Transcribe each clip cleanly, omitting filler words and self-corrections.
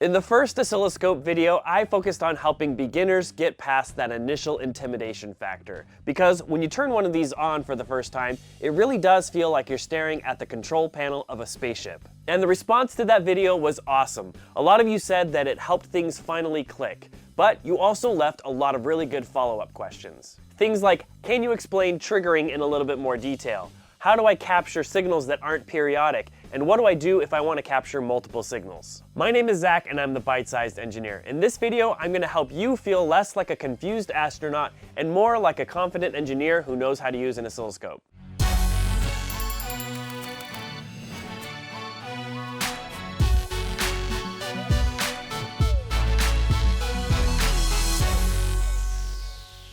In the first oscilloscope video, I focused on helping beginners get past that initial intimidation factor. Because when you turn one of these on for the first time, it really does feel like you're staring at the control panel of a spaceship. And the response to that video was awesome. A lot of you said that it helped things finally click. But you also left a lot of really good follow-up questions. Things like, can you explain triggering in a little bit more detail? How do I capture signals that aren't periodic? And what do I do if I want to capture multiple signals? My name is Zach and I'm the Byte Sized Engineer. In this video, I'm going to help you feel less like a confused astronaut and more like a confident engineer who knows how to use an oscilloscope.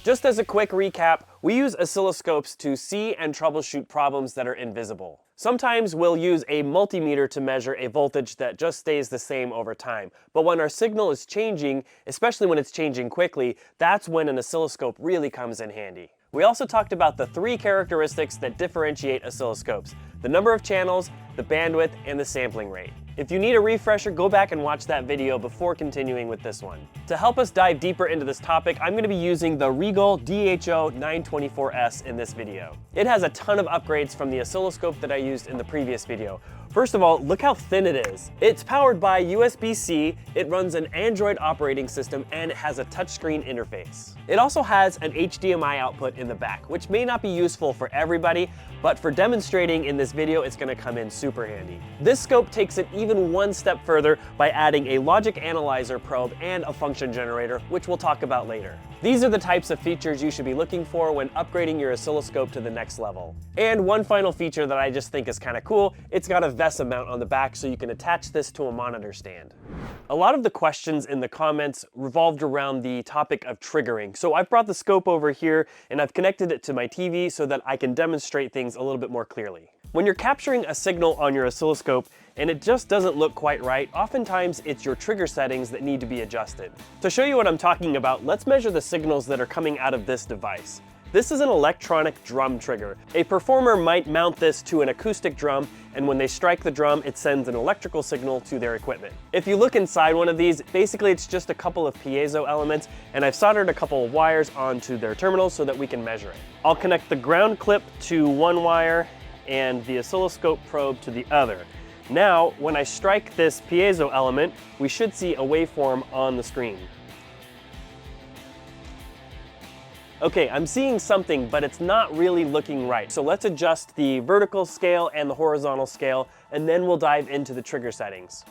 Just as a quick recap, we use oscilloscopes to see and troubleshoot problems that are invisible. Sometimes we'll use a multimeter to measure a voltage that just stays the same over time. But when our signal is changing, especially when it's changing quickly, that's when an oscilloscope really comes in handy. We also talked about the three characteristics that differentiate oscilloscopes: the number of channels, the bandwidth, and the sampling rate. If you need a refresher, go back and watch that video before continuing with this one. To help us dive deeper into this topic, I'm going to be using the Rigol DHO924S in this video. It has a ton of upgrades from the oscilloscope that I used in the previous video. First of all, look how thin it is. It's powered by USB-C, it runs an Android operating system, and it has a touchscreen interface. It also has an HDMI output in the back, which may not be useful for everybody, but for demonstrating in this video, it's going to come in super handy. This scope takes it even one step further by adding a logic analyzer probe and a function generator, which we'll talk about later. These are the types of features you should be looking for when upgrading your oscilloscope to the next level. And one final feature that I just think is kind of cool, it's got a VESA mount on the back so you can attach this to a monitor stand. A lot of the questions in the comments revolved around the topic of triggering. So I've brought the scope over here and I've connected it to my TV so that I can demonstrate things a little bit more clearly. When you're capturing a signal on your oscilloscope and it just doesn't look quite right, oftentimes it's your trigger settings that need to be adjusted. To show you what I'm talking about, let's measure the signals that are coming out of this device. This is an electronic drum trigger. A performer might mount this to an acoustic drum, and when they strike the drum, it sends an electrical signal to their equipment. If you look inside one of these, basically it's just a couple of piezo elements, and I've soldered a couple of wires onto their terminals so that we can measure it. I'll connect the ground clip to one wire and the oscilloscope probe to the other. Now, when I strike this piezo element, we should see a waveform on the screen. Okay, I'm seeing something, but it's not really looking right. So let's adjust the vertical scale and the horizontal scale, and then we'll dive into the trigger settings.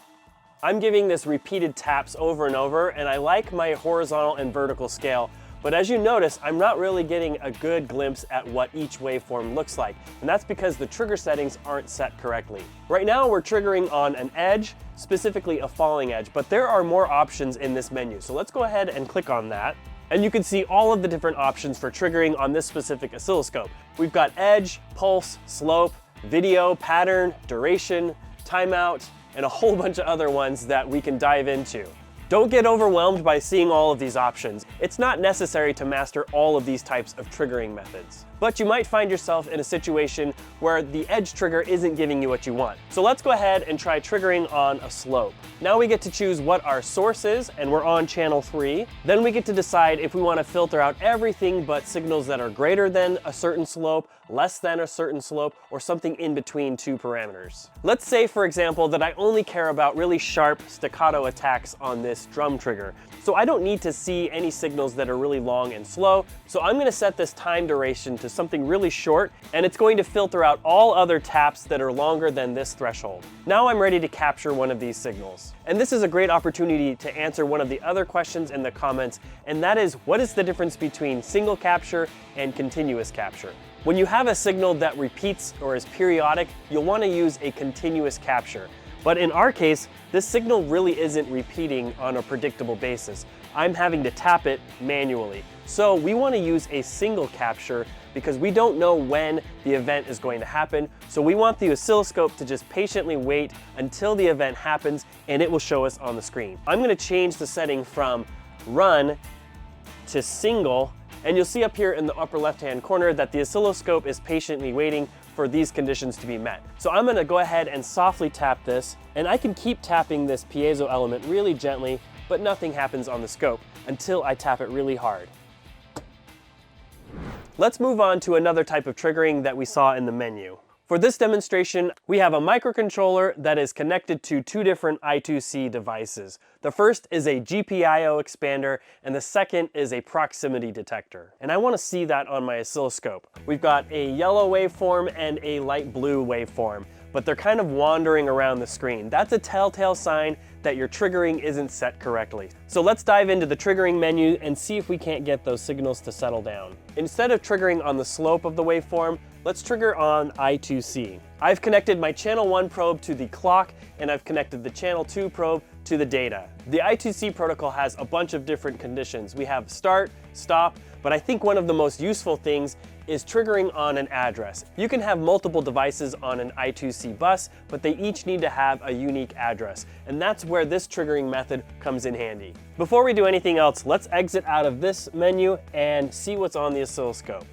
I'm giving this repeated taps over and over, and I like my horizontal and vertical scale. But as you notice, I'm not really getting a good glimpse at what each waveform looks like, and that's because the trigger settings aren't set correctly. Right now we're triggering on an edge, specifically a falling edge, but there are more options in this menu. So let's go ahead and click on that. And you can see all of the different options for triggering on this specific oscilloscope. We've got edge, pulse, slope, video, pattern, duration, timeout, and a whole bunch of other ones that we can dive into. Don't get overwhelmed by seeing all of these options. It's not necessary to master all of these types of triggering methods. But you might find yourself in a situation where the edge trigger isn't giving you what you want. So let's go ahead and try triggering on a slope. Now we get to choose what our source is, and we're on channel 3. Then we get to decide if we want to filter out everything but signals that are greater than a certain slope, less than a certain slope, or something in between two parameters. Let's say, for example, that I only care about really sharp staccato attacks on this drum trigger. So I don't need to see any signals that are really long and slow. So I'm going to set this time duration to something really short, and it's going to filter out all other taps that are longer than this threshold. Now I'm ready to capture one of these signals. And this is a great opportunity to answer one of the other questions in the comments, and that is, what is the difference between single capture and continuous capture? When you have a signal that repeats or is periodic, you'll want to use a continuous capture. But in our case, this signal really isn't repeating on a predictable basis. I'm having to tap it manually. So we want to use a single capture because we don't know when the event is going to happen. So we want the oscilloscope to just patiently wait until the event happens and it will show us on the screen. I'm going to change the setting from run to single, and you'll see up here in the upper left-hand corner that the oscilloscope is patiently waiting for these conditions to be met. So I'm gonna go ahead and softly tap this, and I can keep tapping this piezo element really gently, but nothing happens on the scope until I tap it really hard. Let's move on to another type of triggering that we saw in the menu. For this demonstration, we have a microcontroller that is connected to two different I2C devices. The first is a GPIO expander, and the second is a proximity detector. And I want to see that on my oscilloscope. We've got a yellow waveform and a light blue waveform, but they're kind of wandering around the screen. That's a telltale sign that your triggering isn't set correctly. So let's dive into the triggering menu and see if we can't get those signals to settle down. Instead of triggering on the slope of the waveform, let's trigger on I2C. I've connected my channel 1 probe to the clock, and I've connected the channel 2 probe to the data. The I2C protocol has a bunch of different conditions. We have start, stop, but I think one of the most useful things is triggering on an address. You can have multiple devices on an I2C bus, but they each need to have a unique address, and that's where this triggering method comes in handy. Before we do anything else, let's exit out of this menu and see what's on the oscilloscope.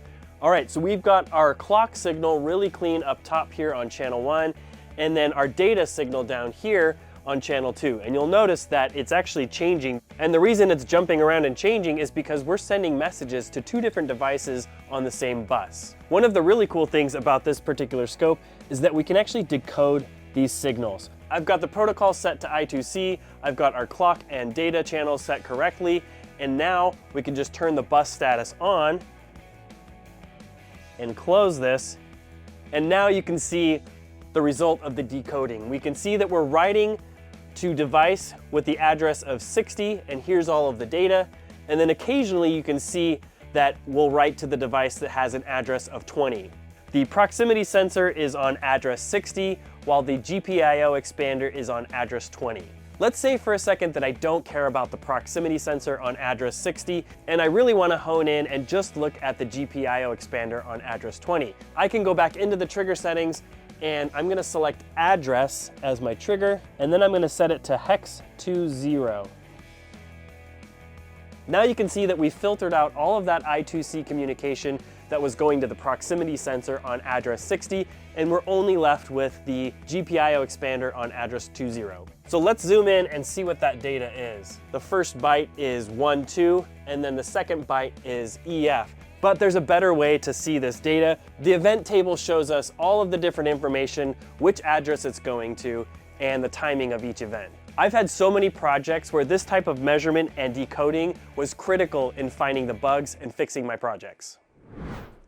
All right, so we've got our clock signal really clean up top here on channel 1, and then our data signal down here on channel 2. And you'll notice that it's actually changing. And the reason it's jumping around and changing is because we're sending messages to two different devices on the same bus. One of the really cool things about this particular scope is that we can actually decode these signals. I've got the protocol set to I2C, I've got our clock and data channels set correctly, and now we can just turn the bus status on and close this, and now you can see the result of the decoding. We can see that we're writing to device with the address of 60, and here's all of the data, and then occasionally you can see that we'll write to the device that has an address of 20. The proximity sensor is on address 60, while the GPIO expander is on address 20. Let's say for a second that I don't care about the proximity sensor on address 60, and I really want to hone in and just look at the GPIO expander on address 20. I can go back into the trigger settings, and I'm going to select address as my trigger, and then I'm going to set it to hex 20. Now you can see that we filtered out all of that I2C communication that was going to the proximity sensor on address 60, and we're only left with the GPIO expander on address 20. So let's zoom in and see what that data is. The first byte is 12, and then the second byte is EF. But there's a better way to see this data. The event table shows us all of the different information, which address it's going to, and the timing of each event. I've had so many projects where this type of measurement and decoding was critical in finding the bugs and fixing my projects.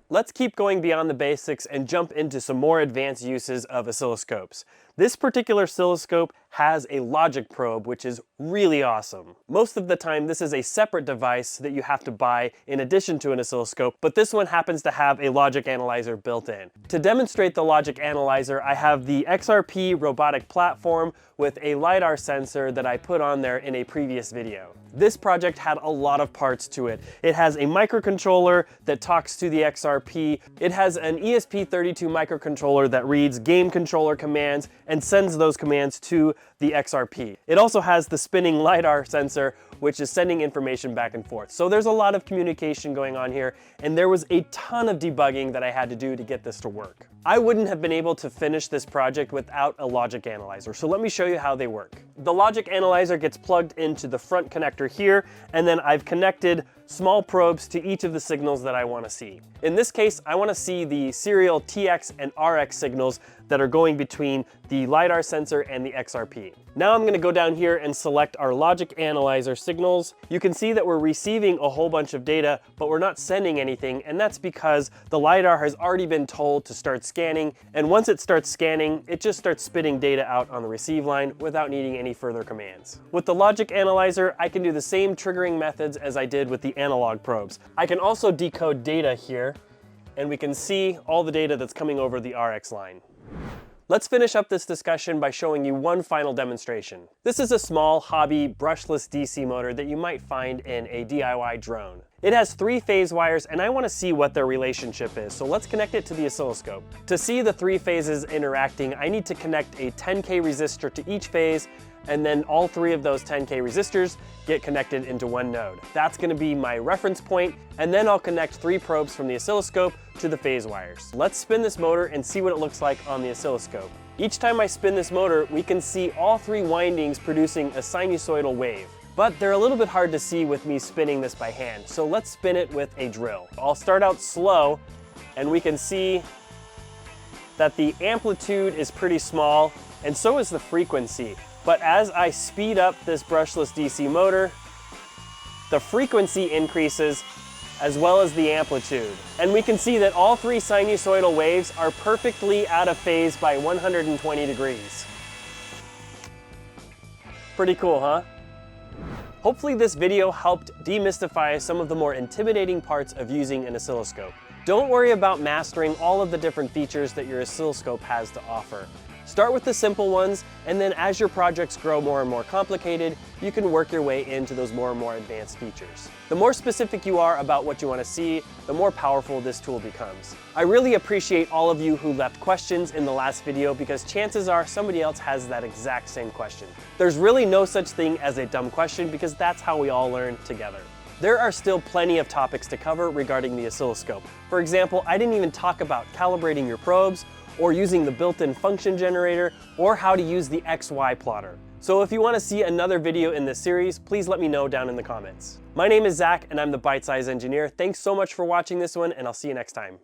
Let's keep going beyond the basics and jump into some more advanced uses of oscilloscopes. This particular oscilloscope has a logic probe, which is really awesome. Most of the time, this is a separate device that you have to buy in addition to an oscilloscope, but this one happens to have a logic analyzer built in. To demonstrate the logic analyzer, I have the XRP robotic platform with a LiDAR sensor that I put on there in a previous video. This project had a lot of parts to it. It has a microcontroller that talks to the XRP. It has an ESP32 microcontroller that reads game controller commands and sends those commands to the XRP. It also has the spinning LiDAR sensor, which is sending information back and forth. So there's a lot of communication going on here, and there was a ton of debugging that I had to do to get this to work. I wouldn't have been able to finish this project without a logic analyzer, so let me show you how they work. The logic analyzer gets plugged into the front connector here, and then I've connected small probes to each of the signals that I want to see. In this case, I want to see the serial TX and RX signals that are going between the LiDAR sensor and the XRP. Now I'm going to go down here and select our logic analyzer signals. You can see that we're receiving a whole bunch of data, but we're not sending anything, and that's because the LiDAR has already been told to start scanning, and once it starts scanning, it just starts spitting data out on the receive line without needing any further commands. With the logic analyzer, I can do the same triggering methods as I did with the analog probes. I can also decode data here, and we can see all the data that's coming over the RX line. Let's finish up this discussion by showing you one final demonstration. This is a small hobby brushless DC motor that you might find in a DIY drone. It has 3 phase wires and I want to see what their relationship is, so let's connect it to the oscilloscope. To see the 3 phases interacting, I need to connect a 10K resistor to each phase, and then all 3 of those 10K resistors get connected into one node. That's going to be my reference point, and then I'll connect 3 probes from the oscilloscope to the phase wires. Let's spin this motor and see what it looks like on the oscilloscope. Each time I spin this motor, we can see all 3 windings producing a sinusoidal wave. But they're a little bit hard to see with me spinning this by hand, so let's spin it with a drill. I'll start out slow, and we can see that the amplitude is pretty small, and so is the frequency. But as I speed up this brushless DC motor, the frequency increases as well as the amplitude. And we can see that all 3 sinusoidal waves are perfectly out of phase by 120 degrees. Pretty cool, huh? Hopefully this video helped demystify some of the more intimidating parts of using an oscilloscope. Don't worry about mastering all of the different features that your oscilloscope has to offer. Start with the simple ones, and then as your projects grow more and more complicated, you can work your way into those more and more advanced features. The more specific you are about what you want to see, the more powerful this tool becomes. I really appreciate all of you who left questions in the last video, because chances are somebody else has that exact same question. There's really no such thing as a dumb question, because that's how we all learn together. There are still plenty of topics to cover regarding the oscilloscope. For example, I didn't even talk about calibrating your probes, or using the built-in function generator, or how to use the XY plotter. So if you want to see another video in this series, please let me know down in the comments. My name is Zach, and I'm the Byte Sized Engineer. Thanks so much for watching this one, and I'll see you next time.